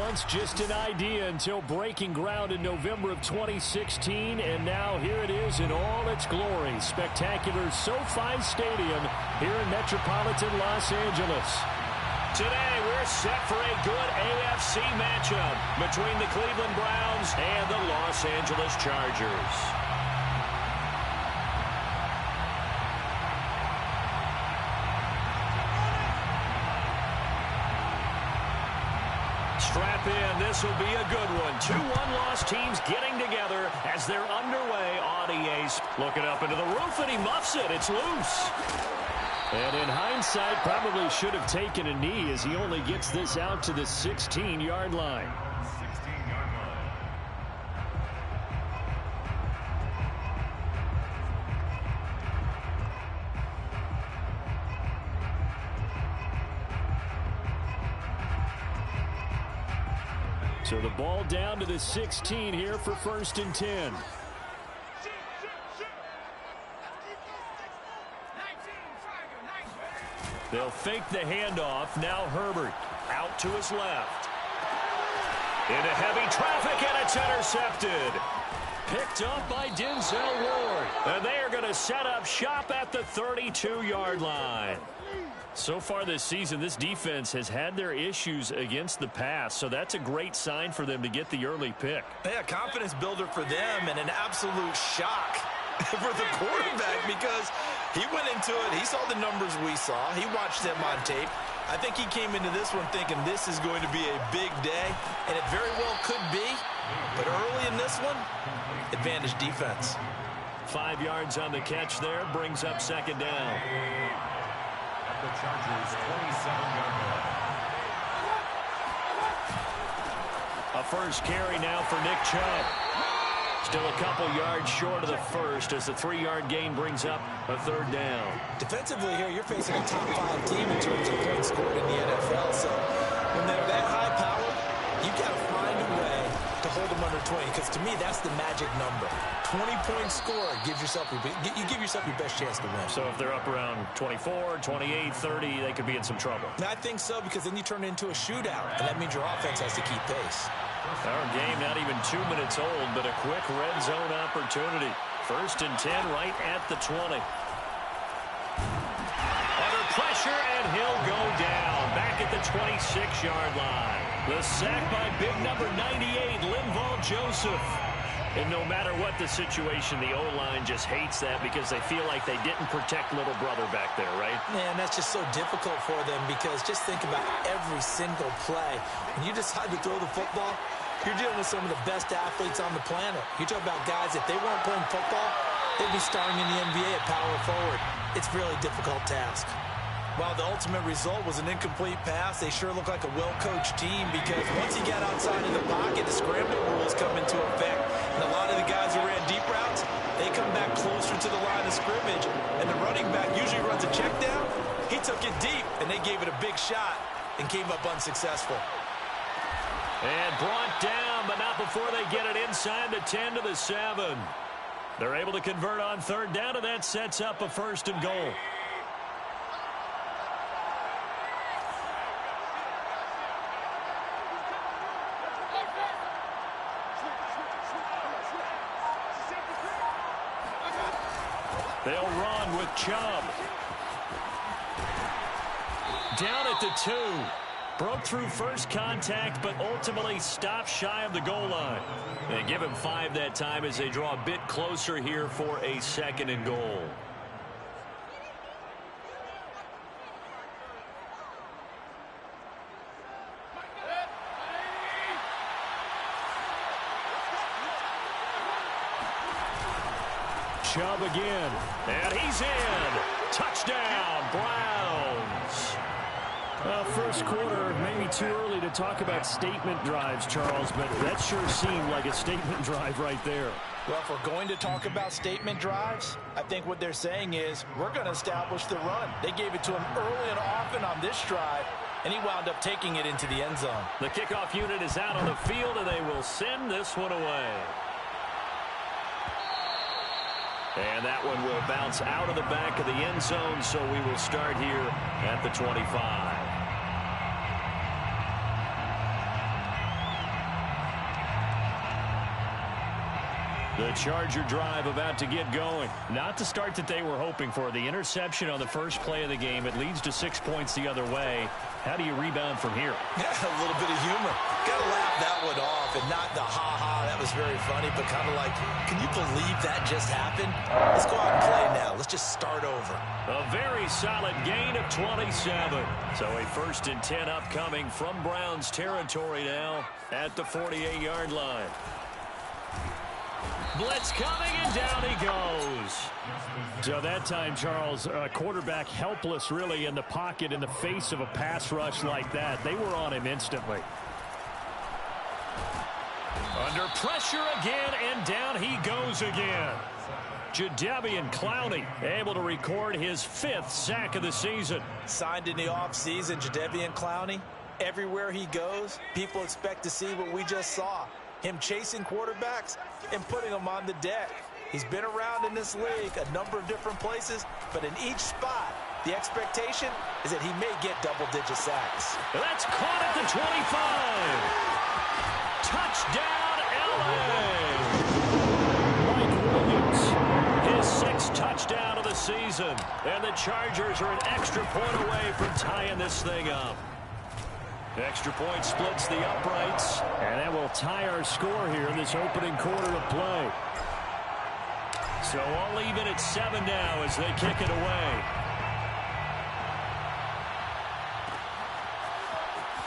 once just an idea until breaking ground in November of 2016, and now here it is in all its glory. Spectacular SoFi Stadium here in metropolitan Los Angeles. Today, we're set for a good AFC matchup between the Cleveland Browns and the Los Angeles Chargers. Strap in, this will be a good one. 2 one-loss teams getting together as they're underway on EA. Looking up into the roof, and he muffs it. It's loose. And in hindsight, probably should have taken a knee as he only gets this out to the 16-yard line. So the ball down to the 16 here for 1st and 10. They'll fake the handoff. Now Herbert out to his left. Into heavy traffic, and it's intercepted. Picked up by Denzel Ward. And they are going to set up shop at the 32-yard line. So far this season, this defense has had their issues against the pass, so that's a great sign for them to get the early pick. Yeah, confidence builder for them and an absolute shock for the quarterback because he went into it. He saw the numbers we saw. He watched them on tape. I think he came into this one thinking this is going to be a big day, and it very well could be. But early in this one, advantage defense. 5 yards on the catch there, brings up 2nd down. The Chargers 27-yard line. A first carry now for Nick Chubb. Still a couple yards short of the first as the 3-yard gain brings up a 3rd down. Defensively here, you're facing a top 5 team in terms of points scored in the NFL. So when they're that high powered, you've got to find a way to hold them under 20, because to me, that's the magic number. 20-point score gives yourself you give yourself your best chance to win. So if they're up around 24, 28, 30, they could be in some trouble. I think so, because then you turn it into a shootout, and that means your offense has to keep pace. Our game not even 2 minutes old, but a quick red zone opportunity. 1st and 10 right at the 20. Under pressure, and he'll go down back at the 26-yard line. The sack by big number 98, Linval Joseph. And no matter what the situation, the O-line just hates that because they feel like they didn't protect little brother back there, right? Man, that's just so difficult for them because just think about every single play. When you decide to throw the football, you're dealing with some of the best athletes on the planet. You talk about guys, if they weren't playing football, they'd be starring in the NBA at power forward. It's a really difficult task. While the ultimate result was an incomplete pass, they sure look like a well-coached team because once he got outside of the pocket, the scramble rules come into effect. And a lot of the guys who ran deep routes, they come back closer to the line of scrimmage. And the running back usually runs a check down. He took it deep, and they gave it a big shot and came up unsuccessful. And brought down, but not before they get it inside the 10 to the 7. They're able to convert on 3rd down, and that sets up a 1st and goal. They'll run with Chubb. Down at the 2. Broke through first contact, but ultimately stopped shy of the goal line. They give him 5 that time as they draw a bit closer here for a 2nd and goal. Chubb again, and he's in. Touchdown, Browns. Well, first quarter, maybe too early to talk about statement drives, Charles, but that sure seemed like a statement drive right there. Well, if we're going to talk about statement drives, I think what they're saying is we're going to establish the run. They gave it to him early and often on this drive, and he wound up taking it into the end zone. The kickoff unit is out on the field, and they will send this one away. And that one will bounce out of the back of the end zone, so we will start here at the 25. The Charger drive about to get going. Not the start that they were hoping for. The interception on the first play of the game. It leads to 6 points the other way. How do you rebound from here? Yeah, a little bit of humor. Got to laugh that one off and not the ha-ha. That was very funny, but kind of like, can you believe that just happened? Let's go out and play now. Let's just start over. A very solid gain of 27. So a 1st and 10 upcoming from Browns territory now at the 48-yard line. Blitz coming, and down he goes. So that time, Charles, quarterback helpless really in the pocket in the face of a pass rush like that. They were on him instantly. Under pressure again, and down he goes again. Jadeveon Clowney able to record his 5th sack of the season. Signed in the offseason, Jadeveon Clowney. Everywhere he goes, people expect to see what we just saw. Him chasing quarterbacks and putting them on the deck. He's been around in this league a number of different places, but in each spot, the expectation is that he may get double-digit sacks. That's caught at the 25. Touchdown, L.A. Mike Williams, his 6th touchdown of the season. And the Chargers are an extra point away from tying this thing up. Extra point splits the uprights, and that will tie our score here in this opening quarter of play. So all even at 7 now as they kick it away.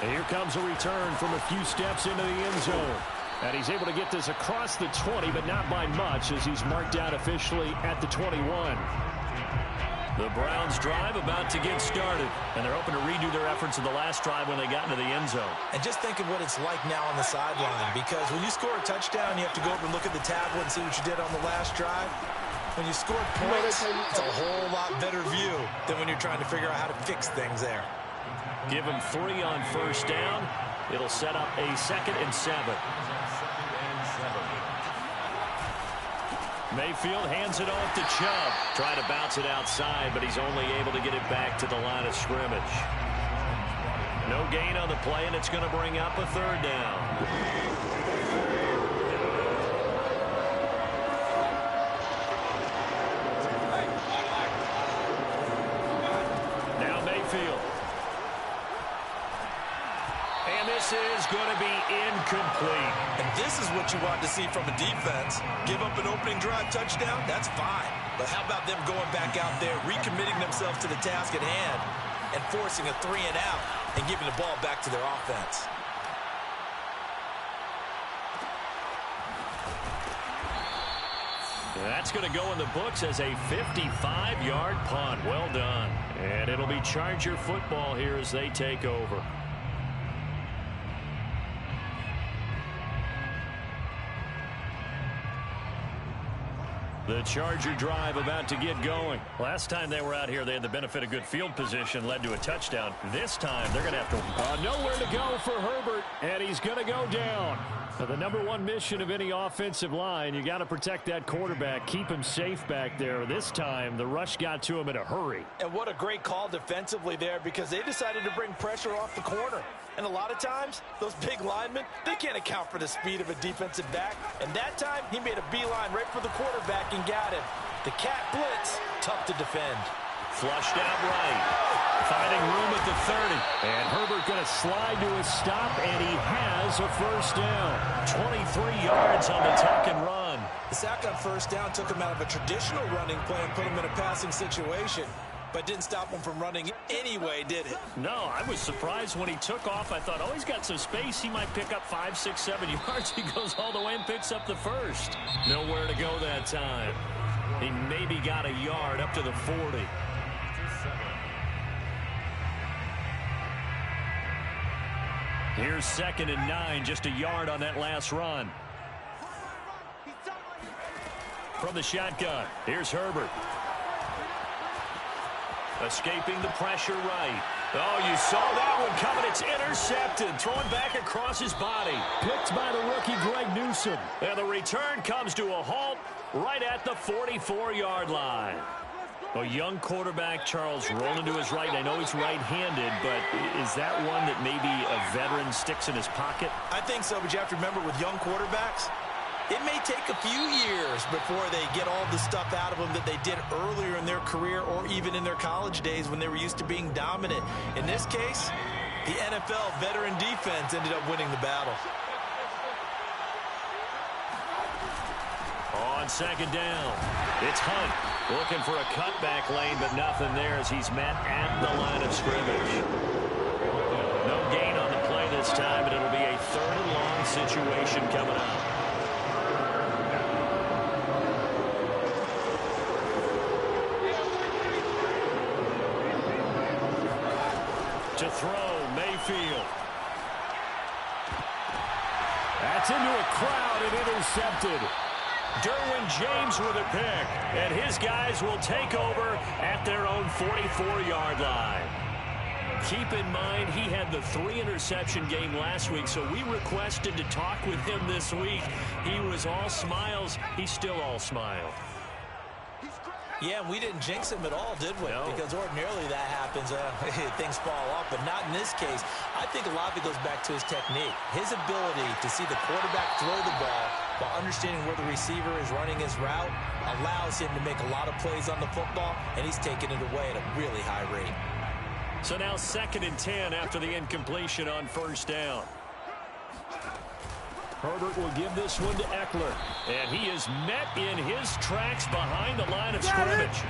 And here comes a return from a few steps into the end zone. And he's able to get this across the 20, but not by much as he's marked out officially at the 21. The Browns drive about to get started, and they're hoping to redo their efforts in the last drive when they got into the end zone. And just think of what it's like now on the sideline, because when you score a touchdown, you have to go over and look at the tablet and see what you did on the last drive. When you scored points, it's a whole lot better view than when you're trying to figure out how to fix things there. Give him 3 on 1st down. It'll set up a 2nd and 7. Mayfield hands it off to Chubb. Trying to bounce it outside, but he's only able to get it back to the line of scrimmage. No gain on the play, and it's going to bring up a 3rd down. Now Mayfield. And this is going to be incomplete. And this is what you want to see from a defense. Give up an opening drive touchdown, that's fine. But how about them going back out there, recommitting themselves to the task at hand, and forcing a 3 and out and giving the ball back to their offense? That's going to go in the books as a 55-yard punt. Well done. And it'll be Charger football here as they take over. The Charger drive about to get going. Last time they were out here, they had the benefit of good field position, led to a touchdown. This time, they're going to have to nowhere to go for Herbert, and he's going to go down. Now, the #1 mission of any offensive line, you got to protect that quarterback, keep him safe back there. This time, the rush got to him in a hurry. And what a great call defensively there, because they decided to bring pressure off the corner. And a lot of times, those big linemen, they can't account for the speed of a defensive back. And that time, he made a beeline right for the quarterback and got him. The cat blitz, tough to defend. Flushed out right. Finding room at the 30. And Herbert going to slide to a stop, and he has a 1st down. 23 yards on the tuck and run. The sack on 1st down took him out of a traditional running play and put him in a passing situation. But didn't stop him from running anyway, did it? No, I was surprised when he took off. I thought, oh, he's got some space. He might pick up 5, 6, 7 yards. He goes all the way and picks up the 1st. Nowhere to go that time. He maybe got a yard up to the 40. Here's 2nd and 9, just a yard on that last run. From the shotgun, here's Herbert. Escaping the pressure right. Oh, you saw that one coming. It's intercepted. Thrown back across his body. Picked by the rookie Greg Newsome. And the return comes to a halt right at the 44-yard line. A young quarterback, Charles, rolling to his right. I know he's right-handed, but is that one that maybe a veteran sticks in his pocket? I think so, but you have to remember with young quarterbacks, It may take a few years before they get all the stuff out of them that they did earlier in their career or even in their college days when they were used to being dominant. In this case, the NFL veteran defense ended up winning the battle. On second down, it's Hunt looking for a cutback lane, but nothing there as he's met at the line of scrimmage. No gain on the play this time, but it'll be a third and long situation coming up. To throw, Mayfield. That's into a crowd and intercepted. Derwin James with a pick, and his guys will take over at their own 44-yard line. Keep in mind, he had the 3-interception game last week, so we requested to talk with him this week. He was all smiles. He's still all smile. Yeah, we didn't jinx him at all, did we? No. Because ordinarily that happens. Things fall off, but not in this case. I think a lot of it goes back to his technique. His ability to see the quarterback throw the ball while understanding where the receiver is running his route allows him to make a lot of plays on the football, and he's taking it away at a really high rate. So now 2nd and 10 after the incompletion on first down. Herbert will give this one to Eckler, and he is met in his tracks behind the line of scrimmage.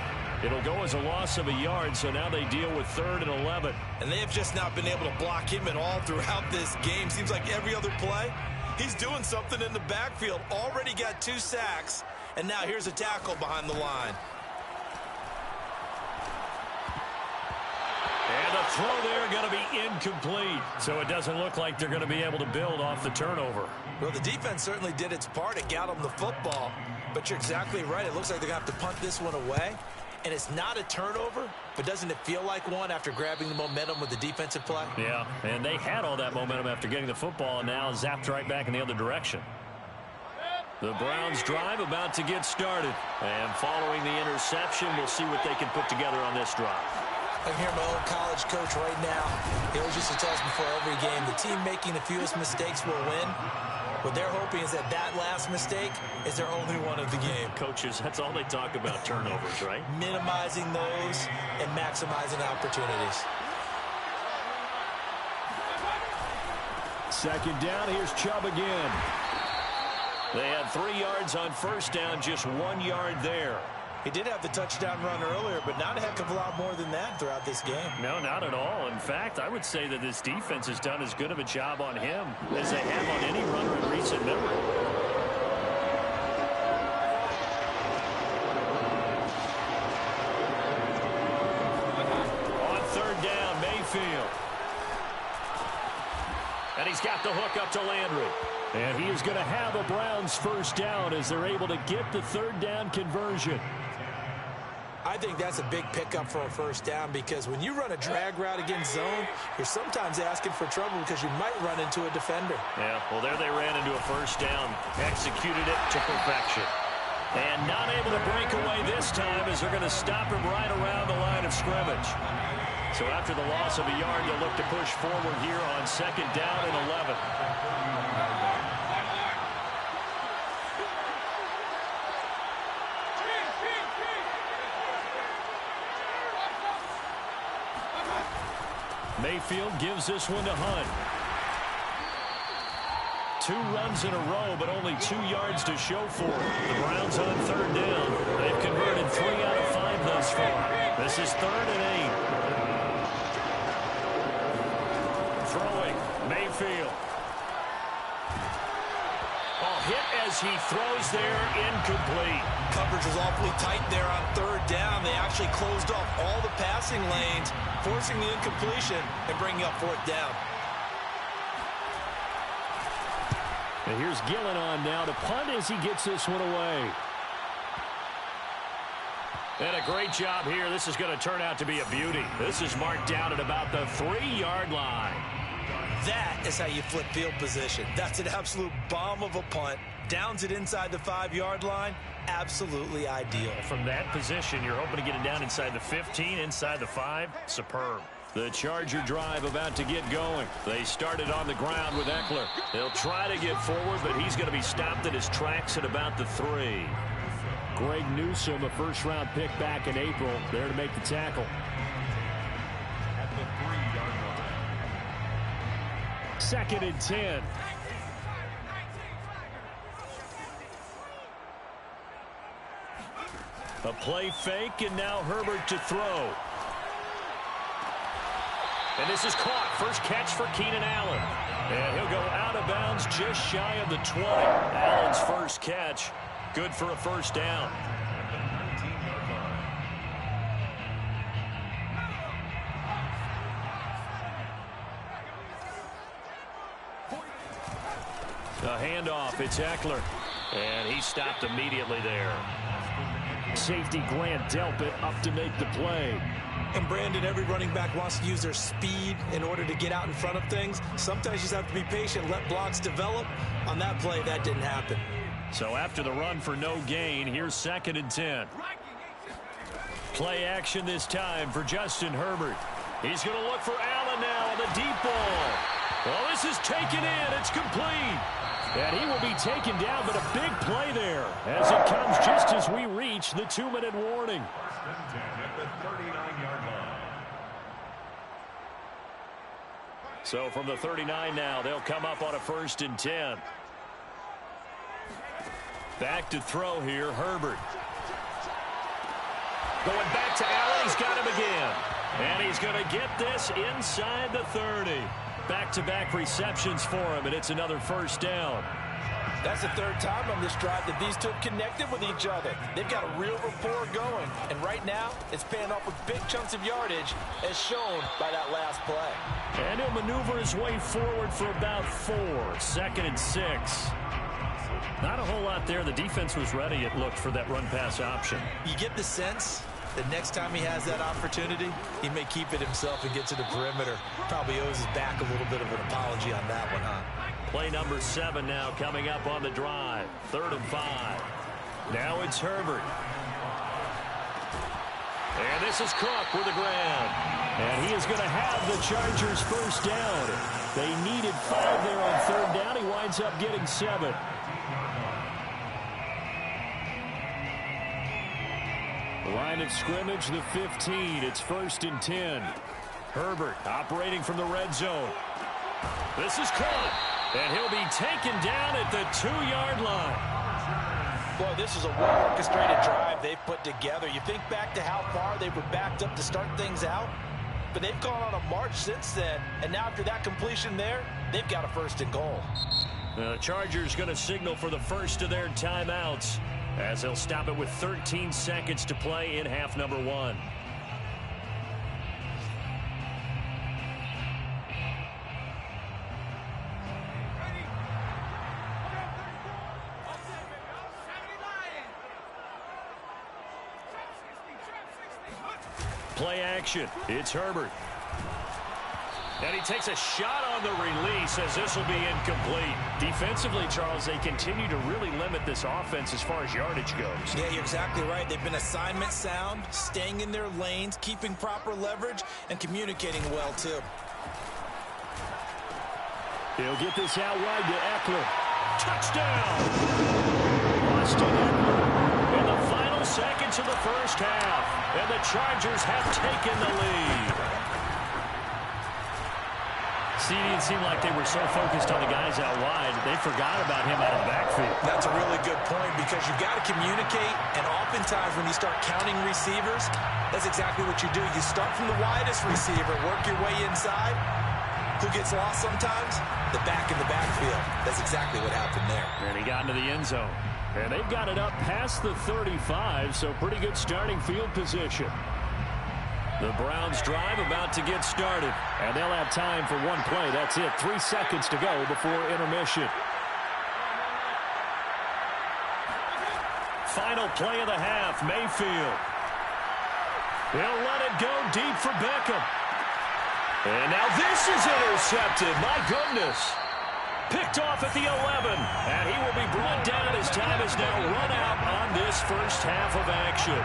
It'll go as a loss of a yard, so now they deal with 3rd and 11. And they have just not been able to block him at all throughout this game. Seems like every other play, he's doing something in the backfield. Already got 2 sacks, and now here's a tackle behind the line. And a throw there going to be incomplete. So it doesn't look like they're going to be able to build off the turnover. Well, the defense certainly did its part. It got them the football. But you're exactly right. It looks like they're going to have to punt this one away. And it's not a turnover, but doesn't it feel like one after grabbing the momentum with the defensive play? Yeah, and they had all that momentum after getting the football and now zapped right back in the other direction. The Browns drive about to get started. And following the interception, we'll see what they can put together on this drive. I can hear my old college coach right now. He always used to tell us before every game, the team making the fewest mistakes will win. What they're hoping is that that last mistake is their only one of the game. Coaches, that's all they talk about, turnovers, right? Minimizing those and maximizing opportunities. 2nd down, here's Chubb again. They had 3 yards on first down, just 1 yard there. He did have the touchdown run earlier, but not a heck of a lot more than that throughout this game. No, not at all. In fact, I would say that this defense has done as good of a job on him as they have on any runner in recent memory. On 3rd down, Mayfield. And he's got the hook up to Landry. And he is going to have a Browns first down as they're able to get the 3rd down conversion. I think that's a big pickup for a first down because when you run a drag route against zone, you're sometimes asking for trouble because you might run into a defender. Yeah, well, there they ran into a first down, executed it to perfection. And not able to break away this time as they're going to stop him right around the line of scrimmage. So after the loss of a yard, they'll look to push forward here on 2nd down and 11. Mayfield gives this one to Hunt. 2 runs in a row, but only 2 yards to show for it. The Browns on 3rd down. They've converted 3 out of 5 thus far. This is 3rd and 8. Throwing, Mayfield. Hit as he throws there, incomplete. Coverage was awfully tight there on 3rd down. They actually closed off all the passing lanes, forcing the incompletion and bringing up 4th down. And here's Gillen on now to punt as he gets this one away. And a great job here. This is going to turn out to be a beauty. This is marked down at about the 3-yard line. That is how you flip field position. That's an absolute bomb of a punt. Downs it inside the 5-yard line. Absolutely ideal. From that position, you're hoping to get it down inside the 15, inside the 5. Superb. The Charger drive about to get going. They started on the ground with Eckler. They'll try to get forward, but he's going to be stopped at his tracks at about the 3. Greg Newsome, a first-round pick back in April, there to make the tackle. At the 3-yard line. 2nd and 10. A play fake, and now Herbert to throw. And this is caught. First catch for Keenan Allen. And he'll go out of bounds just shy of the 20. Allen's first catch. Good for a first down. A handoff. It's Eckler. And he stopped immediately there. Safety Grant Delpit up to make the play. And Brandon, every running back wants to use their speed in order to get out in front of things. Sometimes you just have to be patient, let blocks develop. On that play, that didn't happen. So after the run for no gain, here's 2nd and 10. Play action this time for Justin Herbert. He's going to look for Allen now on the deep ball. Well, this is taken in. It's complete. And he will be taken down, but a big play there as it comes just as we reach the 2-minute warning. At the 39-yard line. So from the 39 now, they'll come up on a 1st and 10. Back to throw here, Herbert. Going back to Allen, he's got him again. And he's going to get this inside the 30. Back-to-back receptions for him, and it's another first down. That's the 3rd time on this drive that these two have connected with each other. They've got a real rapport going, and right now it's paying off with big chunks of yardage as shown by that last play. And he'll maneuver his way forward for about 4. 2nd and 6. Not a whole lot there. The defense was ready, it looked, for that run-pass option. You get the sense that next time he has that opportunity, he may keep it himself and get to the perimeter. Probably owes his back a little bit of an apology on that one, huh? Play number 7 now coming up on the drive. 3rd and 5. Now it's Herbert. And this is Cook with the grab. And he is going to have the Chargers first down. They needed 5 there on 3rd down. He winds up getting 7. Line of scrimmage, the 15. It's 1st and 10. Herbert operating from the red zone. This is caught. And he'll be taken down at the 2-yard line. Boy, this is a well-orchestrated drive they've put together. You think back to how far they were backed up to start things out, but they've gone on a march since then. And now after that completion there, they've got a 1st and goal. The Chargers going to signal for the first of their timeouts, as they'll stop it with 13 seconds to play in half number 1. Play action. It's Herbert. And he takes a shot on the release as this will be incomplete. Defensively, Charles, they continue to really limit this offense as far as yardage goes. Yeah, you're exactly right. They've been assignment sound, staying in their lanes, keeping proper leverage, and communicating well, too. He'll get this out wide to Eckler. Touchdown! Austin Eckler in the final seconds of the first half. And the Chargers have taken the lead. See, it seemed like they were so focused on the guys out wide, they forgot about him out of the backfield. That's a really good point because you've got to communicate, and oftentimes when you start counting receivers, that's exactly what you do. You start from the widest receiver, work your way inside. Who gets lost sometimes? The back in the backfield. That's exactly what happened there. And he got into the end zone. And they've got it up past the 35, so pretty good starting field position. The Browns drive about to get started. And they'll have time for one play. That's it. 3 seconds to go before intermission. Final play of the half, Mayfield. He'll let it go deep for Beckham. And now this is intercepted. My goodness. Picked off at the 11. And he will be brought down as time is now run out on this first half of action.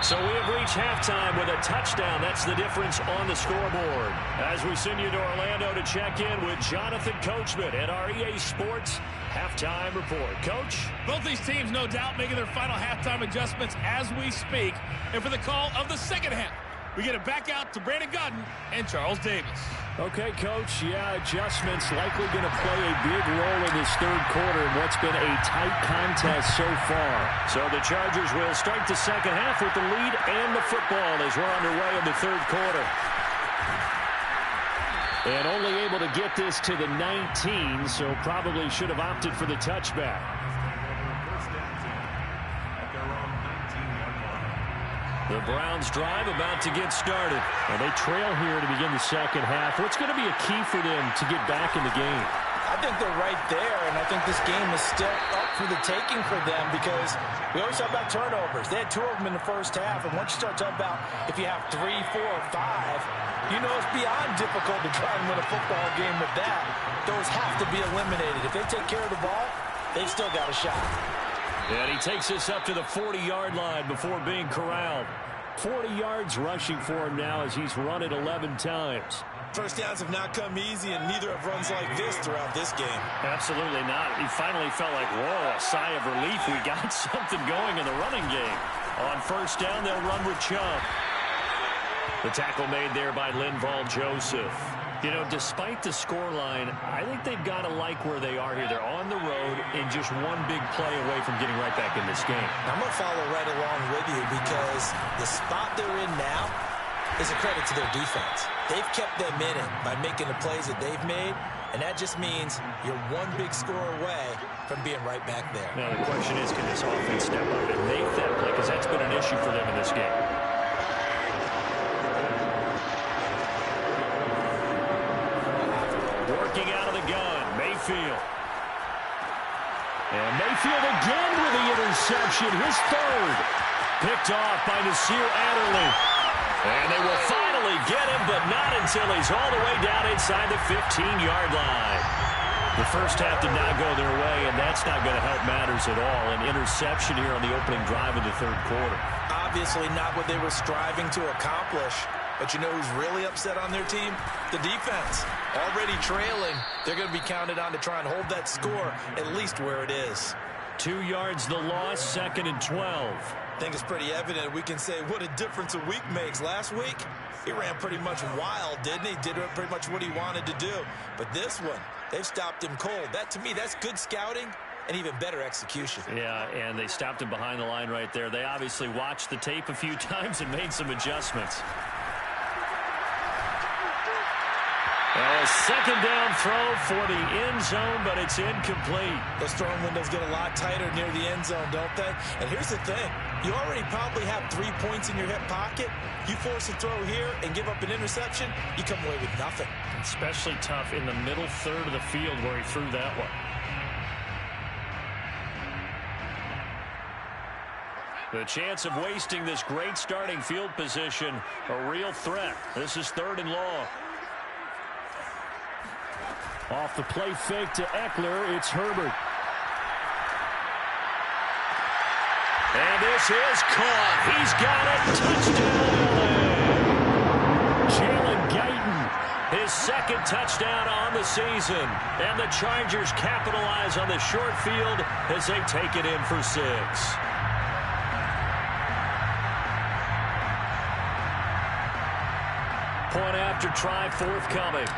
So we have reached halftime with a touchdown. That's the difference on the scoreboard. As we send you to Orlando to check in with Jonathan Coachman at our EA Sports Halftime Report. Coach? Both these teams, no doubt, making their final halftime adjustments as we speak. And for the call of the second half, we get it back out to Brandon Gaudin and Charles Davis. Okay, Coach, adjustments likely going to play a big role in this third quarter in what's been a tight contest so far. So the Chargers will start the second half with the lead and the football as we're underway in the third quarter. And only able to get this to the 19, so probably should have opted for the touchback. The Browns drive about to get started. And they trail here to begin the second half. What's going to be a key for them to get back in the game? I think they're right there, and I think this game is still up for the taking for them because we always talk about turnovers. They had 2 of them in the first half, and once you start talking about if you have 3, 4, or 5, you know it's beyond difficult to try and win a football game with that. Those have to be eliminated. If they take care of the ball, they've still got a shot. And he takes us up to the 40-yard line before being corralled. 40 yards rushing for him now as he's run it 11 times. First downs have not come easy, and neither have runs like this throughout this game. Absolutely not. He finally felt like, whoa, a sigh of relief. We got something going in the running game. On first down, they'll run with Chubb. The tackle made there by Linval Joseph. You know, despite the scoreline, I think they've got to like where they are here. They're on the road and just one big play away from getting right back in this game. I'm going to follow right along with you because the spot they're in now is a credit to their defense. They've kept them in it by making the plays that they've made, and that just means you're one big score away from being right back there. Now, the question is, can this offense step up and make that play? Because that's been an issue for them in this game. Working out of the gun, Mayfield. And Mayfield again with the interception, his third. Picked off by Nasir Adderley. And they will finally get him, but not until he's all the way down inside the 15-yard line. The first half did not go their way, and that's not going to help matters at all. An interception here on the opening drive of the third quarter. Obviously not what they were striving to accomplish. But you know who's really upset on their team? The defense. Already trailing, they're going to be counted on to try and hold that score at least where it is. 2 yards the loss, 2nd and 12. I think it's pretty evident. We can say what a difference a week makes. Last week, he ran pretty much wild, didn't he? Did pretty much what he wanted to do. But this one, they've stopped him cold. That, to me, that's good scouting and even better execution. Yeah, and they stopped him behind the line right there. They obviously watched the tape a few times and made some adjustments. A second down throw for the end zone, but it's incomplete. Those throwing windows get a lot tighter near the end zone, don't they? And here's the thing. You already probably have 3 points in your hip pocket. You force a throw here and give up an interception, you come away with nothing. Especially tough in the middle third of the field where he threw that one. The chance of wasting this great starting field position, a real threat. This is 3rd and long. Off the play fake to Eckler, it's Herbert. And this is caught. He's got it. Touchdown, Jalen Guyton. His 2nd touchdown on the season. And the Chargers capitalize on the short field as they take it in for 6. Point after try forthcoming.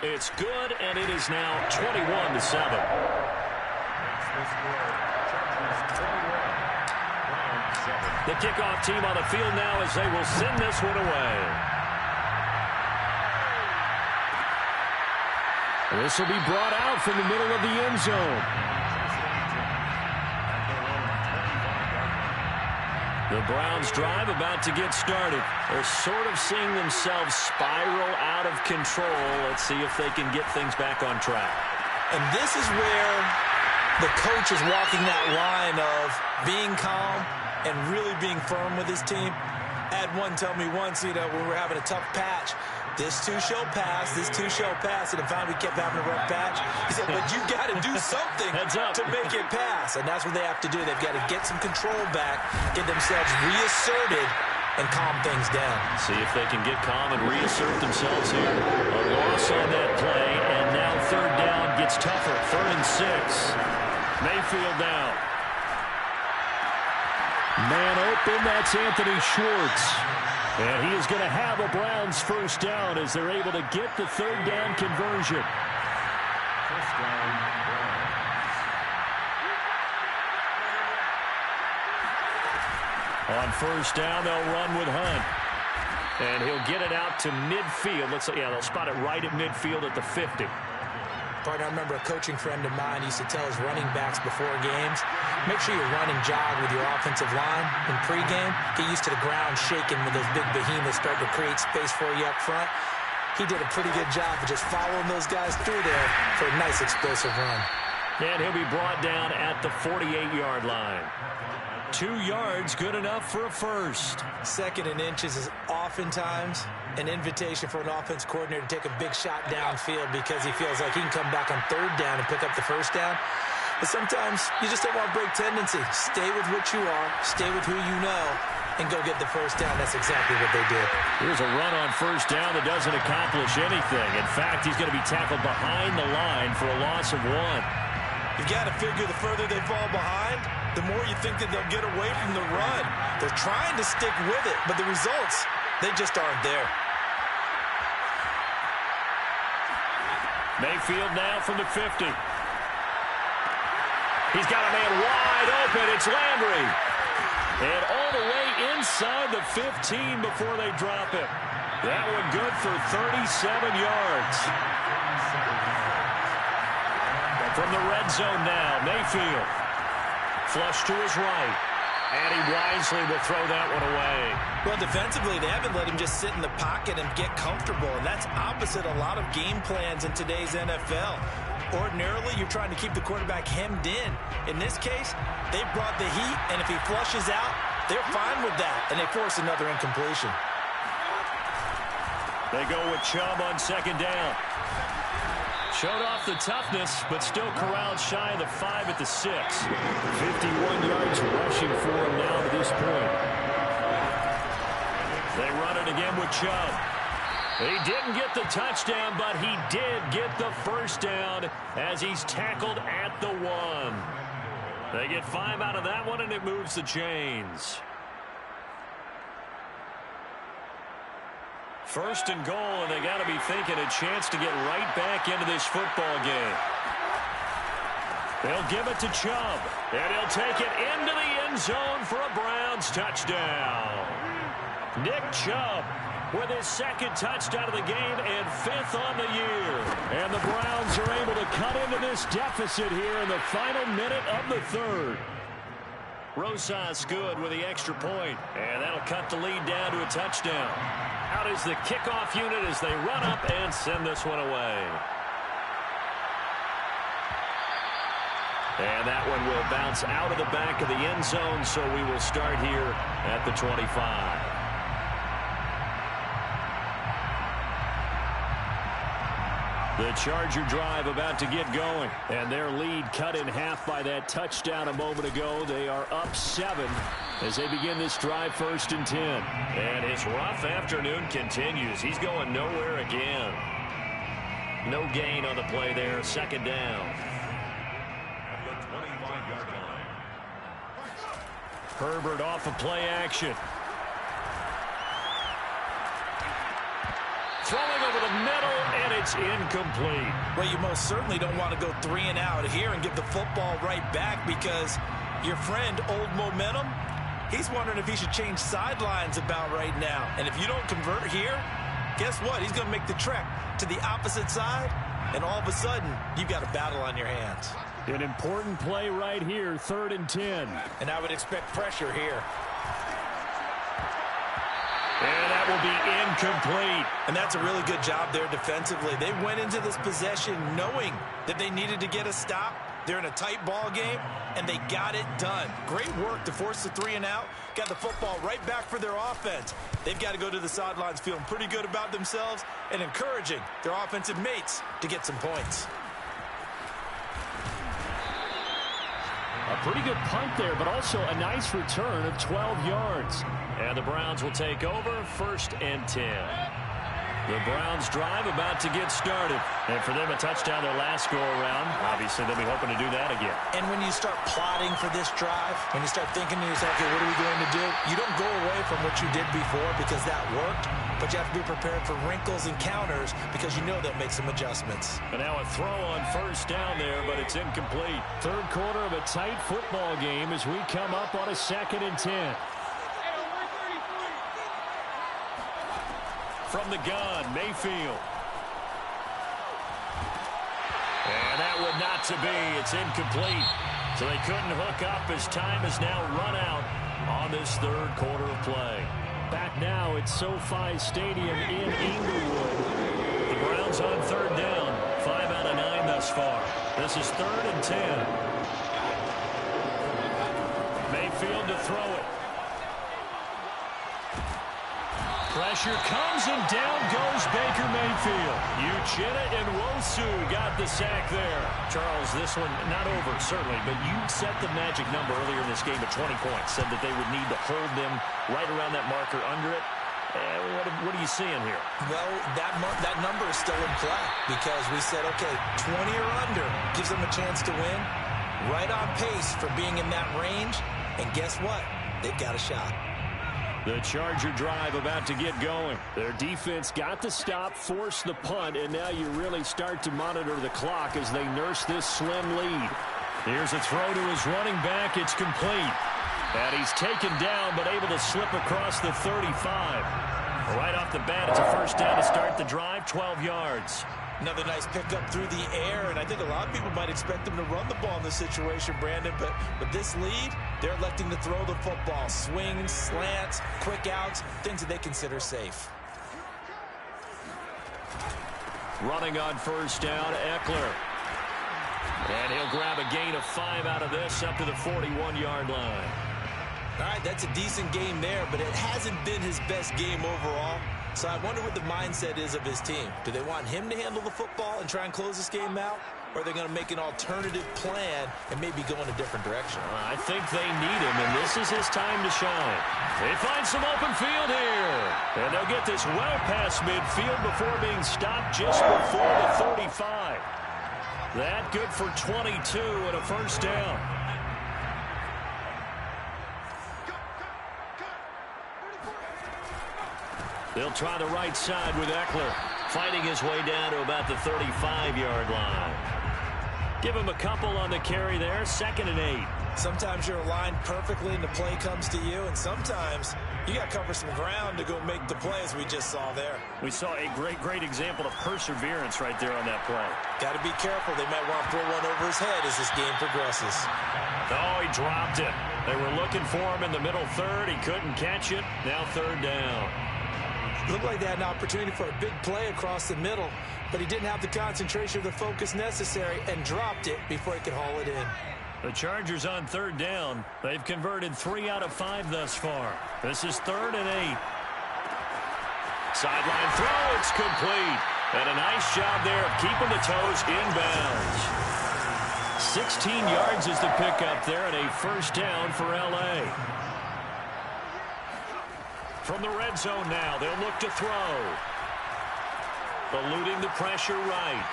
It's good, and it is now 21-7. The kickoff team on the field now as they will send this one away. This will be brought out from the middle of the end zone. The Browns drive about to get started. They're sort of seeing themselves spiral out of control. Let's see if they can get things back on track. And this is where the coach is walking that line of being calm and really being firm with his team. I had one tell me once, when we were having a tough patch, this too shall pass, this too shall pass, and if finally we kept having a rough patch, he said, but you got to do something to make it pass, and that's what they have to do. They've got to get some control back, get themselves reasserted, and calm things down. See if they can get calm and reassert themselves here. A loss on that play, and now third down gets tougher. 3rd and 6. Mayfield down. Man open, that's Anthony Schwartz. And he is going to have a Browns first down as they're able to get the third down conversion. First down, Browns. On first down, they'll run with Hunt. And he'll get it out to midfield. They'll spot it right at midfield at the 50. Partner, I remember a coaching friend of mine used to tell his running backs before games, make sure you run and jog with your offensive line in pregame. Get used to the ground shaking when those big behemoths start to create space for you up front. He did a pretty good job of just following those guys through there for a nice explosive run. And he'll be brought down at the 48-yard line. 2 yards, good enough for a first. 2nd and inches is oftentimes an invitation for an offense coordinator to take a big shot downfield because he feels like he can come back on 3rd down and pick up the first down. But sometimes you just don't want to break tendency. Stay with what you are, stay with who you know, and go get the first down. That's exactly what they did. Here's a run on first down that doesn't accomplish anything. In fact, he's going to be tackled behind the line for a loss of 1. You've got to figure the further they fall behind, the more you think that they'll get away from the run. They're trying to stick with it, but the results, they just aren't there. Mayfield now from the 50. He's got a man wide open. It's Landry. And all the way inside the 15 before they drop it. That one good for 37 yards. From the red zone now, Mayfield. Flush to his right. And he wisely will throw that one away. Well, defensively, they haven't let him just sit in the pocket and get comfortable, and that's opposite a lot of game plans in today's NFL. Ordinarily, you're trying to keep the quarterback hemmed in. In this case, they brought the heat, and if he flushes out, they're fine with that, and they force another incompletion. They go with Chubb on 2nd down. Showed off the toughness, but still corralled shy of the 5 at the 6. 51 yards rushing for him now to this point. They run it again with Chubb. He didn't get the touchdown, but he did get the first down as he's tackled at the 1. They get 5 out of that one, and it moves the chains. 1st and goal, and they got to be thinking a chance to get right back into this football game. They'll give it to Chubb, and he'll take it into the end zone for a Browns touchdown. Nick Chubb with his 2nd touchdown of the game and 5th on the year. And the Browns are able to cut into this deficit here in the final minute of the 3rd. Rosas good with the extra point, and that'll cut the lead down to a touchdown. Out is the kickoff unit as they run up and send this one away. And that one will bounce out of the back of the end zone, so we will start here at the 25. The Charger drive about to get going, and their lead cut in half by that touchdown a moment ago. They are up 7 as they begin this drive 1st and 10. And his rough afternoon continues. He's going nowhere again. No gain on the play there. 2nd down. At the 25-yard line. Herbert off of play action. Throwing over the middle, and it's incomplete. Well, you most certainly don't want to go 3 and out here and give the football right back because your friend, Old Momentum, he's wondering if he should change sidelines about right now. And if you don't convert here, guess what? He's going to make the trek to the opposite side, and all of a sudden, you've got a battle on your hands. An important play right here, 3rd and 10. And I would expect pressure here. And that will be incomplete. And that's a really good job there defensively. They went into this possession knowing that they needed to get a stop, They're in a tight ball game, and they got it done. Great work to force the 3 and out. Got the football right back for their offense. They've got to go to the sidelines feeling pretty good about themselves and encouraging their offensive mates to get some points. A pretty good punt there, but also a nice return of 12 yards. And the Browns will take over 1st and 10. The Browns drive about to get started. And for them, a touchdown their last go-around. Obviously, they'll be hoping to do that again. And when you start plotting for this drive, when you start thinking to yourself, okay, what are we going to do? You don't go away from what you did before because that worked, but you have to be prepared for wrinkles and counters because you know they'll make some adjustments. And now a throw on 1st down there, but it's incomplete. Third quarter of a tight football game as we come up on a 2nd and 10. From the gun, Mayfield. And that would not to be. It's incomplete. So they couldn't hook up as time has now run out on this third quarter of play. Back now at SoFi Stadium in Inglewood. The Browns on 3rd down. 5 out of 9 thus far. This is 3rd and 10. Mayfield to throw it. Pressure comes, and down goes Baker Mayfield. Uchenna and Nwosu got the sack there. Charles, this one not over, certainly, but you set the magic number earlier in this game at 20 points. Said that they would need to hold them right around that marker under it. What are you seeing here? Well, that number is still in play because we said, okay, 20 or under gives them a chance to win. Right on pace for being in that range. And guess what? They've got a shot. The Charger drive about to get going. Their defense got the stop, forced the punt, and now you really start to monitor the clock as they nurse this slim lead. Here's a throw to his running back. It's complete. And he's taken down, but able to slip across the 35. Right off the bat, it's a 1st down to start the drive, 12 yards. Another nice pickup through the air, and I think a lot of people might expect them to run the ball in this situation, Brandon, but with this lead, they're electing to throw the football. Swings, slants, quick outs, things that they consider safe. Running on 1st down, Eckler. And he'll grab a gain of 5 out of this up to the 41-yard line. All right, that's a decent game there, but it hasn't been his best game overall. So I wonder what the mindset is of his team. Do they want him to handle the football and try and close this game out? Or are they going to make an alternative plan and maybe go in a different direction? I think they need him, and this is his time to shine. They find some open field here. And they'll get this well past midfield before being stopped just before the 35. That good for 22 and a 1st down. They'll try the right side with Eckler, fighting his way down to about the 35-yard line. Give him a couple on the carry there, 2nd and 8. Sometimes you're aligned perfectly and the play comes to you, and sometimes you got to cover some ground to go make the play, as we just saw there. We saw a great example of perseverance right there on that play. Got to be careful. They might want to throw one over his head as this game progresses. Oh, he dropped it. They were looking for him in the middle 3rd. He couldn't catch it. Now 3rd down. Looked like they had an opportunity for a big play across the middle, but he didn't have the concentration or the focus necessary and dropped it before he could haul it in. The Chargers on 3rd down. They've converted 3 out of 5 thus far. This is 3rd and 8. Sideline throw, it's complete. And a nice job there of keeping the toes inbounds. 16 yards is the pickup there and a 1st down for L.A. From the red zone now, they'll look to throw. Eluding the pressure right.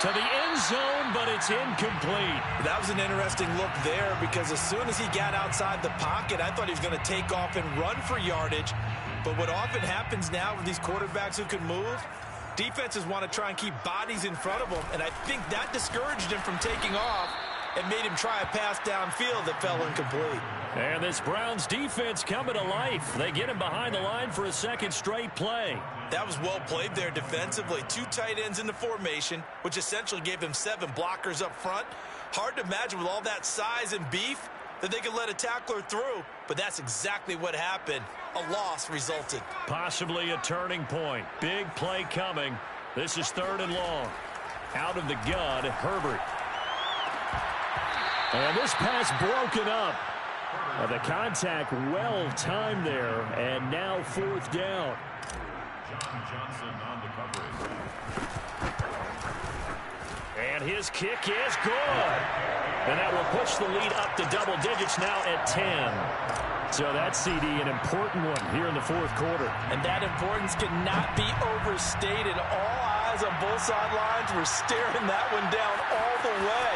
To the end zone, but it's incomplete. That was an interesting look there because as soon as he got outside the pocket, I thought he was going to take off and run for yardage. But what often happens now with these quarterbacks who can move, defenses want to try and keep bodies in front of them, and I think that discouraged him from taking off and made him try a pass downfield that fell incomplete. And this Browns defense coming to life. They get him behind the line for a 2nd straight play. That was well played there defensively. 2 tight ends in the formation, which essentially gave him 7 blockers up front. Hard to imagine with all that size and beef that they could let a tackler through, but that's exactly what happened. A loss resulted. Possibly a turning point. Big play coming. This is 3rd and long. Out of the gun, Herbert. And this pass broken up. The contact well timed there, and now 4th down. John Johnson on the coverage. And his kick is good. And that will push the lead up to double digits now at 10. So that CD, an important one here in the 4th quarter. And that importance cannot be overstated. All eyes on both sidelines were staring that one down all the way.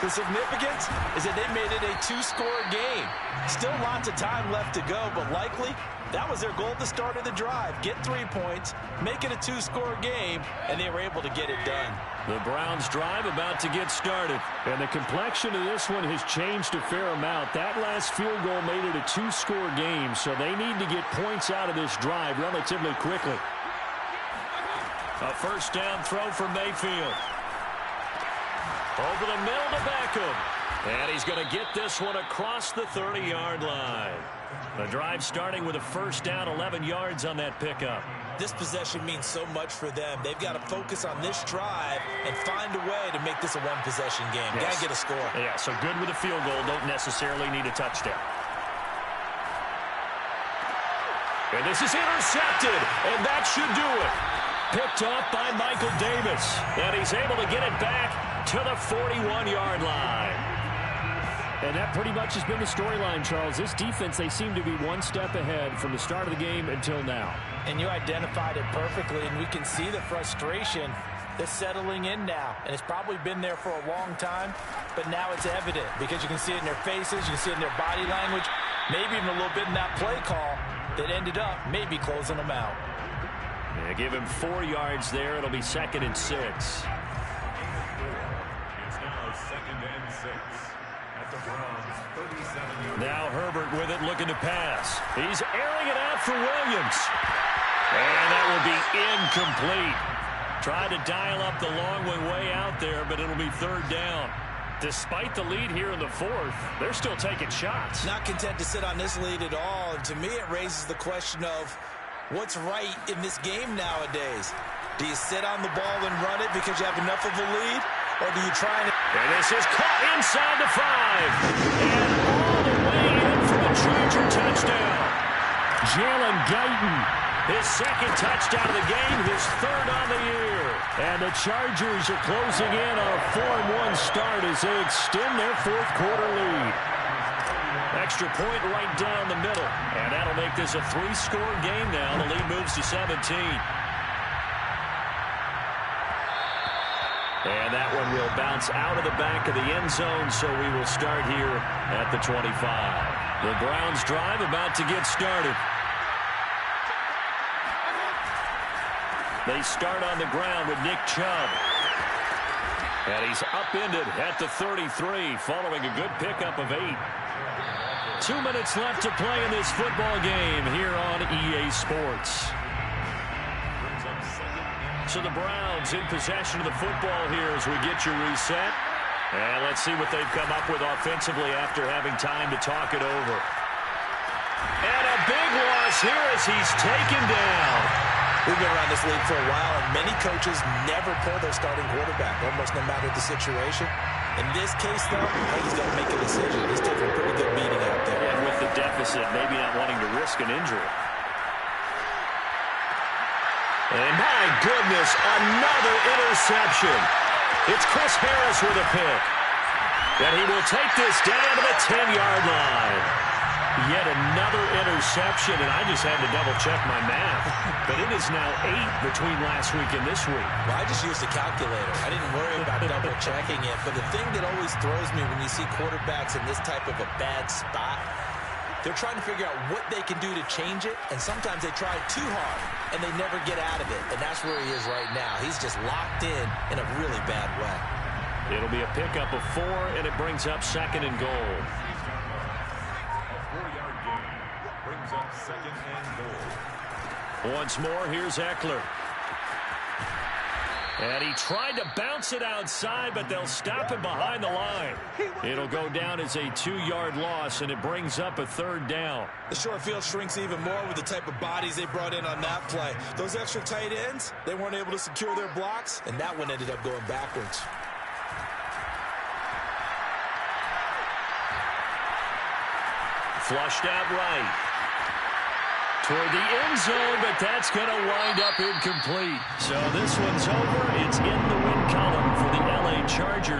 The significance is that they made it a 2-score game. Still lots of time left to go, but likely that was their goal at the start of the drive. Get 3 points, make it a 2-score game, and they were able to get it done. The Browns drive about to get started. And the complexion of this one has changed a fair amount. That last field goal made it a 2-score game, so they need to get points out of this drive relatively quickly. A 1st down throw for Mayfield. Over the middle to Beckham. And he's going to get this one across the 30-yard line. The drive starting with a 1st down, 11 yards on that pickup. This possession means so much for them. They've got to focus on this drive and find a way to make this a one-possession game. Yes. Got to get a score. Yeah, so good with a field goal. Don't necessarily need a touchdown. And this is intercepted, and that should do it. Picked off by Michael Davis. And he's able to get it back to the 41-yard line. And that pretty much has been the storyline, Charles. This defense, they seem to be one step ahead from the start of the game until now. And you identified it perfectly, and we can see the frustration that's settling in now. And it's probably been there for a long time, but now it's evident because you can see it in their faces, you can see it in their body language, maybe even a little bit in that play call that ended up maybe closing them out. Yeah, give him 4 yards there. It'll be 2nd and 6. It's now 2nd and 6. At the Browns, 37 yards. Now Herbert with it, looking to pass. He's airing it out for Williams. And that will be incomplete. Tried to dial up the long way out there, but it'll be 3rd down. Despite the lead here in the 4th, they're still taking shots. Not content to sit on this lead at all. And to me, it raises the question of what's right in this game nowadays. Do you sit on the ball and run it because you have enough of a lead? Or do you try and... And this is caught inside the 5. And all the way in for the Charger touchdown. Jalen Guyton, his 2nd touchdown of the game, his 3rd on the year. And the Chargers are closing in on a 4-1 start as they extend their 4th quarter lead. Extra point right down the middle. And that'll make this a 3-score game now. The lead moves to 17. And that one will bounce out of the back of the end zone, so we will start here at the 25. The Browns drive about to get started. They start on the ground with Nick Chubb. And he's upended at the 33, following a good pickup of 8. 2 minutes left to play in this football game here on EA Sports. So the Browns in possession of the football here as we get your reset. And let's see what they've come up with offensively after having time to talk it over. And a big loss here as he's taken down. We've been around this league for a while, and many coaches never pull their starting quarterback, almost no matter the situation. In this case, though, he's got to make a decision. He's taking a pretty good beating out there. And with the deficit, maybe not wanting to risk an injury. And my goodness, another interception. It's Chris Harris with a pick. And he will take this down to the 10-yard line. Yet another interception, and I just had to double-check my math. But it is now 8 between last week and this week. Well, I just used a calculator. I didn't worry about double-checking it. But the thing that always throws me when you see quarterbacks in this type of a bad spot, they're trying to figure out what they can do to change it, and sometimes they try too hard, and they never get out of it. And that's where he is right now. He's just locked in a really bad way. It'll be a pickup of 4, and it brings up 2nd and goal. Brings up 2nd and goal. Once more, here's Eckler. And he tried to bounce it outside, but they'll stop him behind the line. It'll go down as a 2-yard loss, and it brings up a 3rd down. The short field shrinks even more with the type of bodies they brought in on that play. Those extra tight ends, they weren't able to secure their blocks, and that one ended up going backwards. Flushed out right. Toward the end zone, but that's going to wind up incomplete. So this one's over. It's in the win column for the LA Chargers.